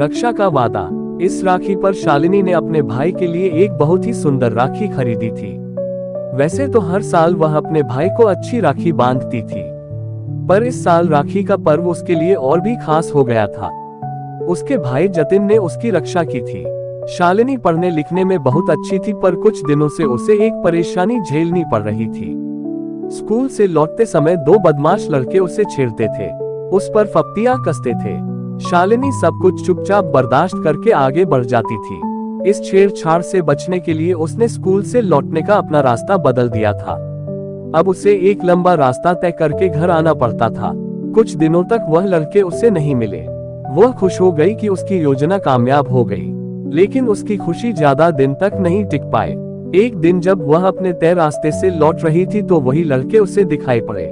रक्षा का वादा। इस राखी पर शालिनी ने अपने भाई के लिए एक बहुत ही सुंदर राखी खरीदी थी। वैसे तो हर साल वह अपने भाई को अच्छी राखी बांधती थी, पर इस साल राखी का पर्व उसके लिए और भी खास हो गया था। उसके भाई जतिन ने उसकी रक्षा की थी। शालिनी पढ़ने लिखने में बहुत अच्छी थी, पर कुछ दिनों से उसे एक परेशानी झेलनी पड़ रही थी। स्कूल से लौटते समय दो बदमाश लड़के उसे छेड़ते थे, उस पर फप्तियां कसते थे। शालिनी सब कुछ चुपचाप बर्दाश्त करके आगे बढ़ जाती थी। इस छेड़छाड़ से बचने के लिए उसने स्कूल से लौटने का अपना रास्ता बदल दिया था। अब उसे एक लंबा रास्ता तय करके घर आना पड़ता था। कुछ दिनों तक वह लड़के उसे नहीं मिले। वह खुश हो गई कि उसकी योजना कामयाब हो गई, लेकिन उसकी खुशी ज्यादा दिन तक नहीं टिक पाए। एक दिन जब वह अपने तय रास्ते से लौट रही थी तो वही लड़के उसे दिखाई पड़े।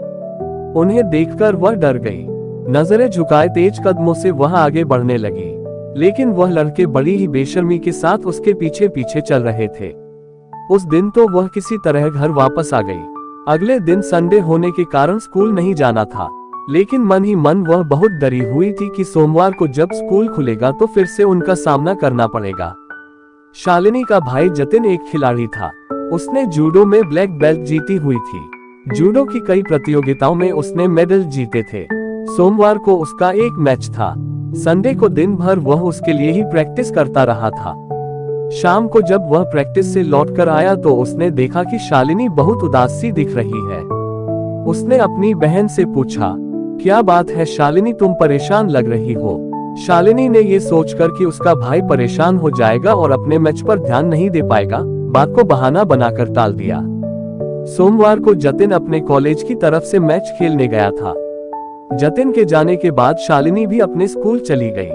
उन्हें देखकर वह डर गई। नजरें झुकाए तेज कदमों से वह आगे बढ़ने लगी, लेकिन वह लड़के बड़ी ही बेशर्मी के साथ उसके पीछे पीछे चल रहे थे। उस दिन तो वह किसी तरह घर वापस आ गई। अगले दिन संडे होने के कारण स्कूल नहीं जाना था, लेकिन मन ही मन वह बहुत डरी हुई थी कि सोमवार को जब स्कूल खुलेगा तो फिर से उनका सामना करना पड़ेगा। शालिनी का भाई जतिन एक खिलाड़ी था। उसने जूडो में ब्लैक बेल्ट जीती हुई थी। जूडो की कई प्रतियोगिताओं में उसने मेडल जीते थे। सोमवार को उसका एक मैच था। संडे को दिन भर वह उसके लिए ही प्रैक्टिस करता रहा था। शाम को जब वह प्रैक्टिस से लौटकर आया तो उसने देखा कि शालिनी बहुत उदास सी दिख रही है। उसने अपनी बहन से पूछा, क्या बात है शालिनी, तुम परेशान लग रही हो। शालिनी ने ये सोचकर कि उसका भाई परेशान हो जाएगा और अपने मैच पर ध्यान नहीं दे पाएगा, बात को बहाना बनाकर टाल दिया। सोमवार को जतिन अपने कॉलेज की तरफ से मैच खेलने गया था। जतिन के जाने के बाद शालिनी भी अपने स्कूल चली गई।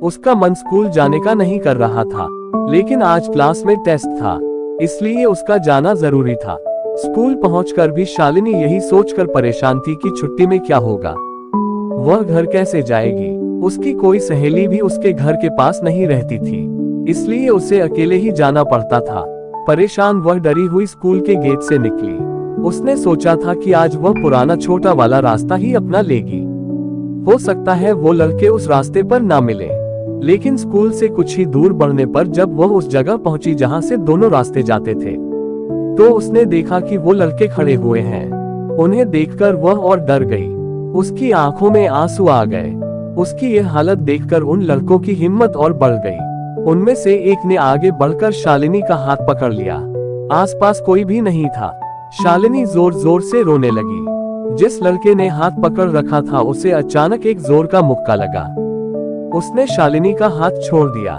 उसका मन स्कूल जाने का नहीं कर रहा था, लेकिन आज क्लास में टेस्ट था, इसलिए उसका जाना जरूरी था। स्कूल पहुंचकर भी शालिनी यही सोचकर परेशान थी कि छुट्टी में क्या होगा, वह घर कैसे जाएगी। उसकी कोई सहेली भी उसके घर के पास नहीं रहती थी, इसलिए उसे अकेले ही जाना पड़ता था। परेशान वह डरी हुई स्कूल के गेट से निकली। उसने सोचा था कि आज वह पुराना छोटा वाला रास्ता ही अपना लेगी। हो सकता है वो लड़के उस रास्ते पर ना मिले, लेकिन स्कूल से कुछ ही दूर बढ़ने पर जब वह उस जगह पहुंची जहां से दोनों रास्ते जाते थे, तो उसने देखा कि वो लड़के खड़े हुए हैं। उन्हें देखकर वह और डर गई। उसकी आंखों में आंसू आ गए। उसकी यह हालत देखकर उन लड़कों की हिम्मत और बढ़ गई। उनमें से एक ने आगे बढ़कर शालिनी का हाथ पकड़ लिया। आसपास कोई भी नहीं था। शालिनी जोर जोर से रोने लगी। जिस लड़के ने हाथ पकड़ रखा था उसे अचानक एक जोर का मुक्का लगा। उसने शालिनी का हाथ छोड़ दिया।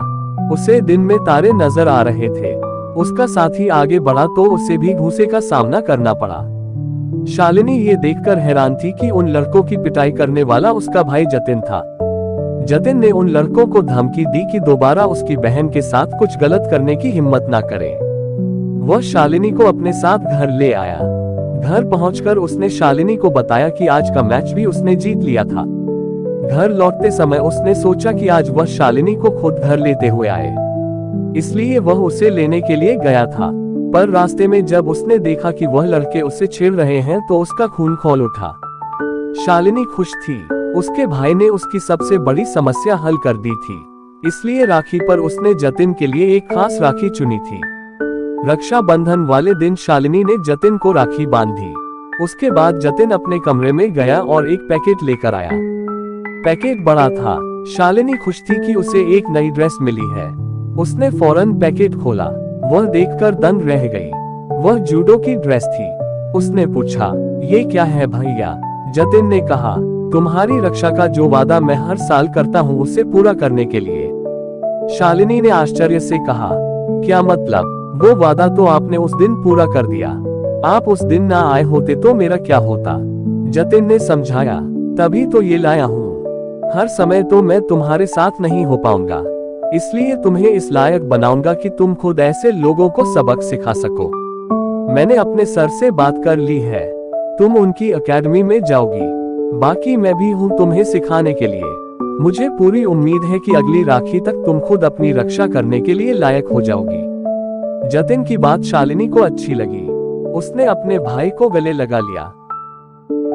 उसे दिन में तारे नजर आ रहे थे। उसका साथी आगे बढ़ा तो उसे भी घूंसे का सामना करना पड़ा। शालिनी ये देखकर हैरान थी कि उन लड़कों की पिटाई करने वाला उसका भाई जतिन था। जतिन ने उन लड़कों को धमकी दी कि दोबारा उसकी बहन के साथ कुछ गलत करने की हिम्मत ना करे। वह शालिनी को अपने साथ घर ले आया। घर पहुंचकर उसने शालिनी को बताया कि आज का मैच भी उसने जीत लिया था। घर लौटते समय उसने सोचा कि आज वह शालिनी को खुद घर लेते हुए आए, इसलिए वह उसे लेने के लिए गया था। पर रास्ते में जब उसने देखा कि वह लड़के उसे छेड़ रहे हैं तो उसका खून खौल उठा। शालिनी खुश थी। उसके भाई ने उसकी सबसे बड़ी समस्या हल कर दी थी, इसलिए राखी पर उसने जतिन के लिए एक खास राखी चुनी थी। रक्षाबंधन वाले दिन शालिनी ने जतिन को राखी बांधी। उसके बाद जतिन अपने कमरे में गया और एक पैकेट लेकर आया। पैकेट बड़ा था। शालिनी खुश थी कि उसे एक नई ड्रेस मिली है। उसने फौरन पैकेट खोला। वह देखकर दंग रह गई। वह जूडो की ड्रेस थी। उसने पूछा, ये क्या है भैया? जतिन ने कहा, तुम्हारी रक्षा का जो वादा मैं हर साल करता हूँ उसे पूरा करने के लिए। शालिनी ने आश्चर्य से कहा, क्या मतलब? वो वादा तो आपने उस दिन पूरा कर दिया। आप उस दिन ना आए होते तो मेरा क्या होता? जतिन ने समझाया, तभी तो ये लाया हूँ। हर समय तो मैं तुम्हारे साथ नहीं हो पाऊंगा, इसलिए तुम्हें इस लायक बनाऊंगा कि तुम खुद ऐसे लोगों को सबक सिखा सको। मैंने अपने सर से बात कर ली है। तुम उनकी एकेडमी में जाओगी। बाकी मैं भी हूँ तुम्हें सिखाने के लिए। मुझे पूरी उम्मीद है कि अगली राखी तक तुम खुद अपनी रक्षा करने के लिए लायक हो जाओगी। जतिन की बात शालिनी को अच्छी लगी। उसने अपने भाई को गले लगा लिया।